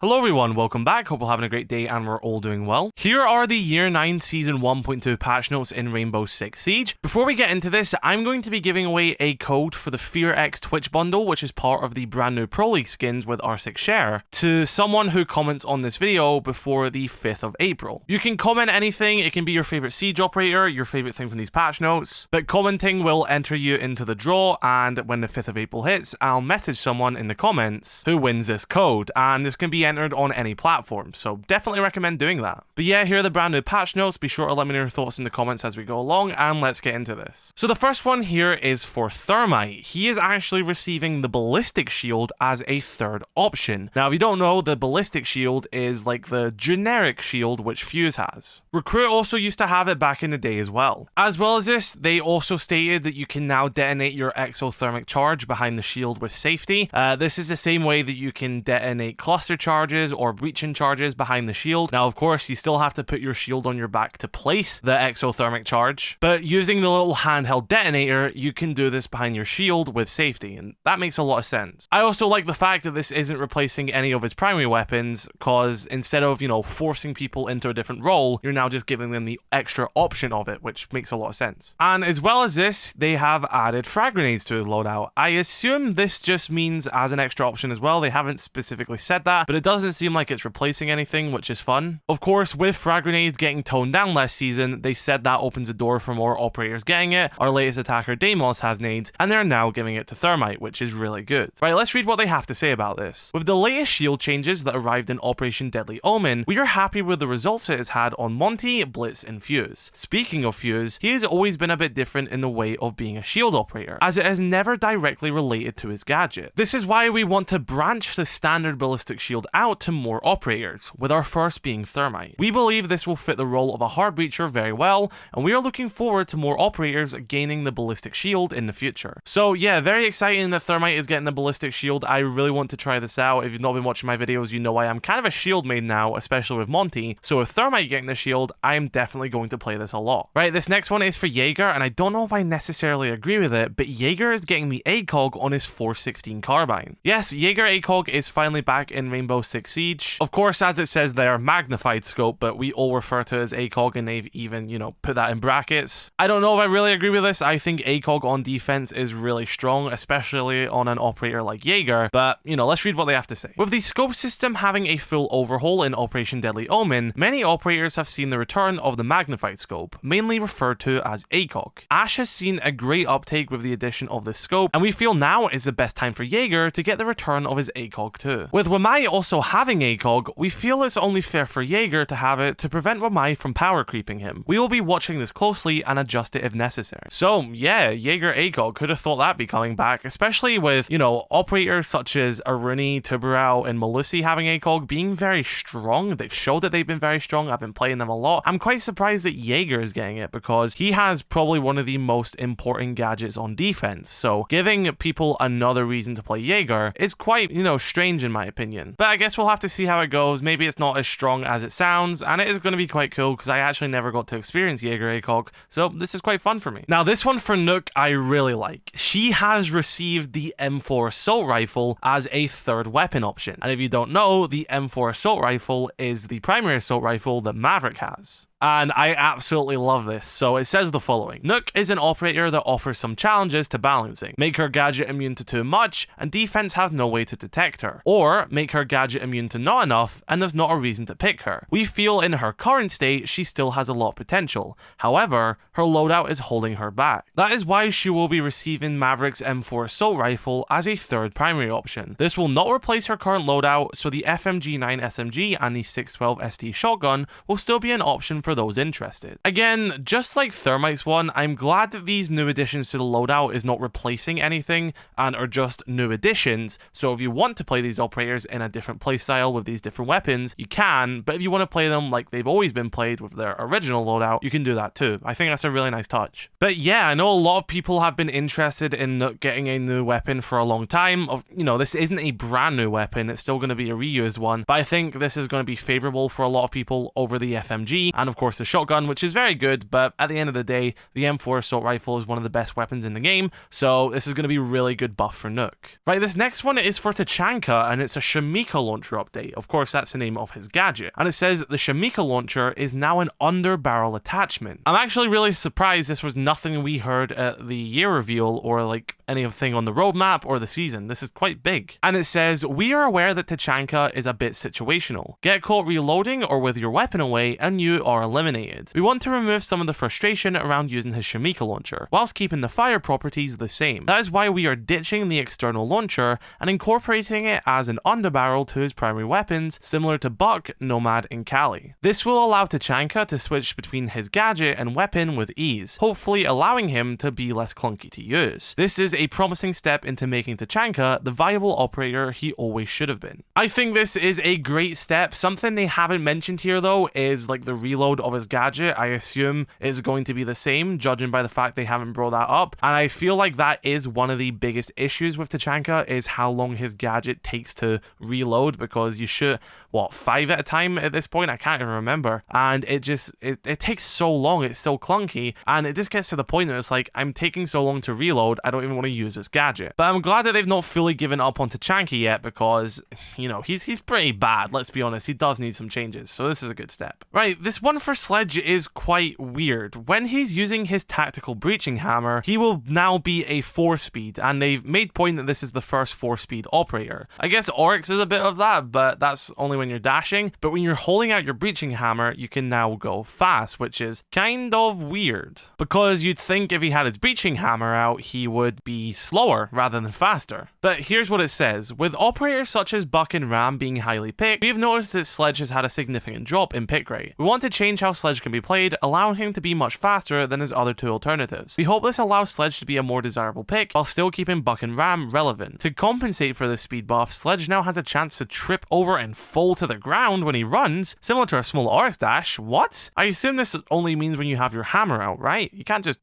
Hello everyone, welcome back, hope you're having a great day and we're all doing well. Here are the Year 9 Season 1.2 patch notes in Rainbow Six Siege. Before we get into this, I'm going to be giving away a code for the Fear X Twitch bundle, which is part of the brand new Pro League skins with R6 Share, to someone who comments on this video before the 5th of April. You can comment anything, it can be your favorite Siege operator, your favorite thing from these patch notes, but commenting will enter you into the draw, and when the 5th of April hits, I'll message someone in the comments who wins this code, and this can be entered on any platform, so definitely recommend doing that. But yeah, here are the brand new patch notes. Be sure to let me know your thoughts in the comments as we go along, and let's get into this. So the first one here is for Thermite. He is actually receiving the Ballistic Shield as a third option. Now, if you don't know, the Ballistic Shield is like the generic shield which Fuse has. Recruit also used to have it back in the day as well. As well as this, they also stated that you can now detonate your exothermic charge behind the shield with safety. This is the same way that you can detonate cluster charges or breaching charges behind the shield. Now, of course, you still have to put your shield on your back to place the exothermic charge, but using the little handheld detonator, you can do this behind your shield with safety, and that makes a lot of sense. I also like the fact that this isn't replacing any of his primary weapons, because instead of, forcing people into a different role, you're now just giving them the extra option of it, which makes a lot of sense. And as well as this, they have added frag grenades to his loadout. I assume this just means as an extra option as well. They haven't specifically said that, but it doesn't seem like it's replacing anything, which is fun. Of course, with frag grenades getting toned down last season, they said that opens the door for more operators getting it. Our latest attacker Deimos has nades, and they're now giving it to Thermite, which is really good. Right, let's read what they have to say about this. With the latest shield changes that arrived in Operation Deadly Omen, we are happy with the results it has had on Monty, Blitz, and Fuse. Speaking of Fuse, he has always been a bit different in the way of being a shield operator, as it has never directly related to his gadget. This is why we want to branch the standard ballistic shield out to more operators, with our first being Thermite. We believe this will fit the role of a hard breacher very well, and we are looking forward to more operators gaining the ballistic shield in the future. So yeah, very exciting that Thermite is getting the ballistic shield. I really want to try this out. If you've not been watching my videos, you know I am kind of a shield main now, especially with Monty, so with Thermite getting the shield, I am definitely going to play this a lot. Right, this next one is for Jäger, and I don't know if I necessarily agree with it, but Jäger is getting the ACOG on his 416 carbine. Yes, Jger ACOG is finally back in Rainbow Six Siege. Of course, as it says there, magnified scope, but we all refer to it as ACOG, and they've even, put that in brackets. I don't know if I really agree with this. I think ACOG on defense is really strong, especially on an operator like Jäger, but, let's read what they have to say. With the scope system having a full overhaul in Operation Deadly Omen, many operators have seen the return of the magnified scope, mainly referred to as ACOG. Ash has seen a great uptake with the addition of this scope, and we feel now is the best time for Jäger to get the return of his ACOG too. With Wamai also having ACOG, we feel it's only fair for Jäger to have it to prevent Wamai from power creeping him. We will be watching this closely and adjust it if necessary. So yeah, Jger ACOG, could have thought that'd be coming back, especially with, operators such as Aruni, Tubarao, and Malusi having ACOG being very strong. They've showed that they've been very strong. I've been playing them a lot. I'm quite surprised that Jäger is getting it, because he has probably one of the most important gadgets on defense. So giving people another reason to play Jäger is quite, strange in my opinion. But I guess we'll have to see how it goes. Maybe it's not as strong as it sounds, and it is going to be quite cool, because I actually never got to experience Jger ACOG, so this is quite fun for me. Now, this one for Nøkk, I really like. She has received the M4 assault rifle as a third weapon option. And if you don't know, the M4 assault rifle is the primary assault rifle that Maverick has. And I absolutely love this. So it says the following. Nøkk is an operator that offers some challenges to balancing. Make her gadget immune to too much, and defense has no way to detect her. Or make her gadget immune to not enough, and there's not a reason to pick her. We feel in her current state, she still has a lot of potential. However, her loadout is holding her back. That is why she will be receiving Maverick's M4 assault rifle as a third primary option. This will not replace her current loadout, so the FMG9 SMG and the 612 ST shotgun will still be an option for those interested. Again, just like Thermite's one, I'm glad that these new additions to the loadout is not replacing anything and are just new additions. So if you want to play these operators in a different playstyle with these different weapons, you can, but if you want to play them like they've always been played with their original loadout, you can do that too. I think that's a really nice touch. But yeah, I know a lot of people have been interested in getting a new weapon for a long time. This isn't a brand new weapon, it's still going to be a reused one, but I think this is going to be favorable for a lot of people over the FMG, and of course, the shotgun, which is very good, but at the end of the day, the M4 assault rifle is one of the best weapons in the game, so this is going to be really good buff for Nøkk. Right, this next one is for Tachanka, and it's a Shamika launcher update. Of course, that's the name of his gadget. And it says the Shamika launcher is now an under-barrel attachment. I'm actually really surprised this was nothing we heard at the year reveal or like anything on the roadmap or the season. This is quite big. And it says, we are aware that Tachanka is a bit situational. Get caught reloading or with your weapon away and you are eliminated. We want to remove some of the frustration around using his Shamika launcher, whilst keeping the fire properties the same. That is why we are ditching the external launcher and incorporating it as an underbarrel to his primary weapons, similar to Buck, Nomad, and Kali. This will allow Tachanka to switch between his gadget and weapon with ease, hopefully allowing him to be less clunky to use. This is a promising step into making Tachanka the viable operator he always should have been. I think this is a great step. Something they haven't mentioned here though is like the reload of his gadget. I assume is going to be the same, judging by the fact they haven't brought that up. And I feel like that is one of the biggest issues with Tachanka, is how long his gadget takes to reload, because you shoot, what, 5 at a time at this point? I can't even remember. And it takes so long, it's so clunky, and it just gets to the point that it's like, I'm taking so long to reload, I don't even want to use this gadget. But I'm glad that they've not fully given up on Tachanka yet, because, you know, he's pretty bad, let's be honest. He does need some changes, so this is a good step. Right, this one for Sledge is quite weird. When he's using his tactical breaching hammer, he will now be a 4-speed, and they've made point that this is the first 4-speed operator. I guess Oryx is a bit of that, but that's only when you're dashing. But when you're holding out your breaching hammer, you can now go fast, which is kind of weird, because you'd think if he had his breaching hammer out, he would be slower rather than faster. But here's what it says. With operators such as Buck and Ram being highly picked, we've noticed that Sledge has had a significant drop in pick rate. We want to change how Sledge can be played, allowing him to be much faster than his other 2 alternatives. We hope this allows Sledge to be a more desirable pick, while still keeping Buck and Ram relevant. To compensate for this speed buff, Sledge now has a chance to trip over and fall to the ground when he runs, similar to a small Oryx dash. What? I assume this only means when you have your hammer out, right? You can't just...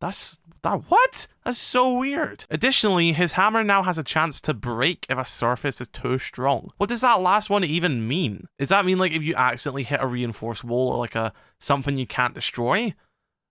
What? That's so weird. Additionally, his hammer now has a chance to break if a surface is too strong. What does that last one even mean? Does that mean like if you accidentally hit a reinforced wall or like something you can't destroy?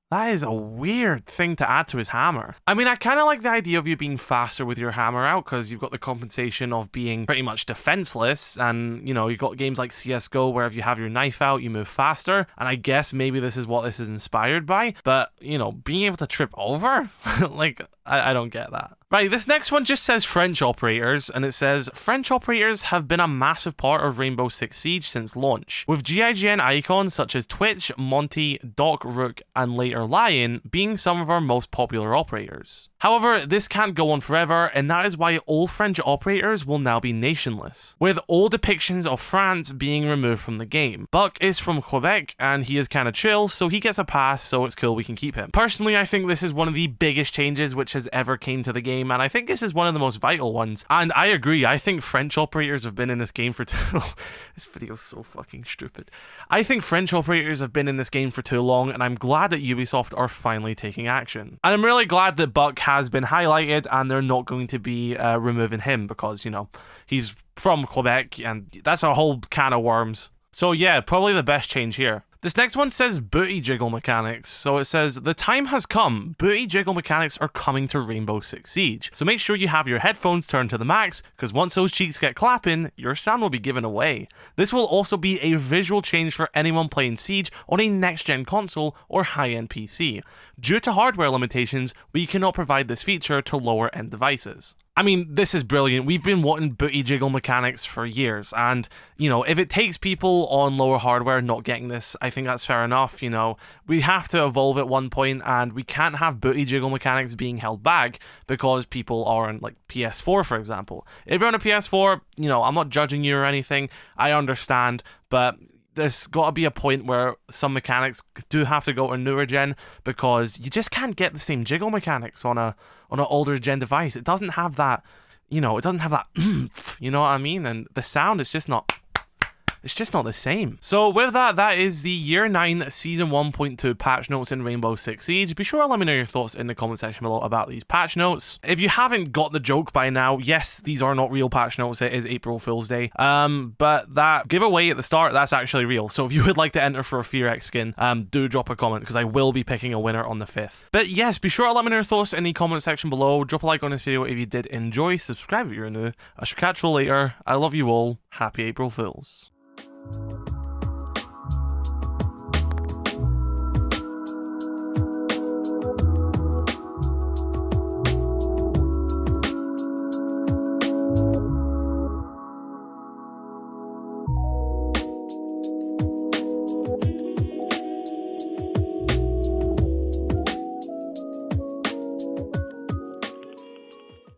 That is a weird thing to add to his hammer. I mean, I kind of like the idea of you being faster with your hammer out, because you've got the compensation of being pretty much defenseless, and, you know, you've got games like CSGO where if you have your knife out, you move faster, and I guess maybe this is what this is inspired by, but, you know, being able to trip over? Like, I don't get that. Right, this next one just says French operators, and it says, French operators have been a massive part of Rainbow Six Siege since launch, with GIGN icons such as Twitch, Monty, Doc, Rook, and later Lion being some of our most popular operators. However, this can't go on forever, and that is why all French operators will now be nationless, with all depictions of France being removed from the game. Buck is from Quebec, and he is kind of chill, so he gets a pass, so it's cool, we can keep him. Personally, I think this is one of the biggest changes which has ever came to the game, and I think this is one of the most vital ones. And I agree, I think French operators have been in this game for too long. This video is so fucking stupid. I think French operators have been in this game for too long, and I'm glad that Ubisoft are finally taking action. And I'm really glad that Buck has been highlighted and they're not going to be removing him, because, you know, he's from Quebec and that's a whole can of worms. So yeah, probably the best change here. This next one says booty jiggle mechanics. So it says, the time has come. Booty jiggle mechanics are coming to Rainbow Six Siege. So make sure you have your headphones turned to the max, because once those cheeks get clapping, your sound will be given away. This will also be a visual change for anyone playing Siege on a next-gen console or high-end PC. Due to hardware limitations, we cannot provide this feature to lower-end devices. I mean, this is brilliant. We've been wanting booty jiggle mechanics for years, and, you know, if it takes people on lower hardware not getting this, I think that's fair enough. You know, we have to evolve at one point, and we can't have booty jiggle mechanics being held back because people are on, like, PS4, for example. If you're on a PS4, you know, I'm not judging you or anything, I understand, but there's got to be a point where some mechanics do have to go to newer gen, because you just can't get the same jiggle mechanics on an older gen device. It doesn't have that, you know, it doesn't have that, you know what I mean? And the sound is just not, It's just not the same. So with that, that is the Year 9 Season 1.2 patch notes in Rainbow Six Siege. Be sure to let me know your thoughts in the comment section below about these patch notes. If you haven't got the joke by now, yes, these are not real patch notes. It is April Fool's Day. But that giveaway at the start, that's actually real. So if you would like to enter for a Fear X skin, do drop a comment because I will be picking a winner on the 5th. But yes, be sure to let me know your thoughts in the comment section below. Drop a like on this video if you did enjoy. Subscribe if you're new. I shall catch you all later. I love you all. Happy April Fools.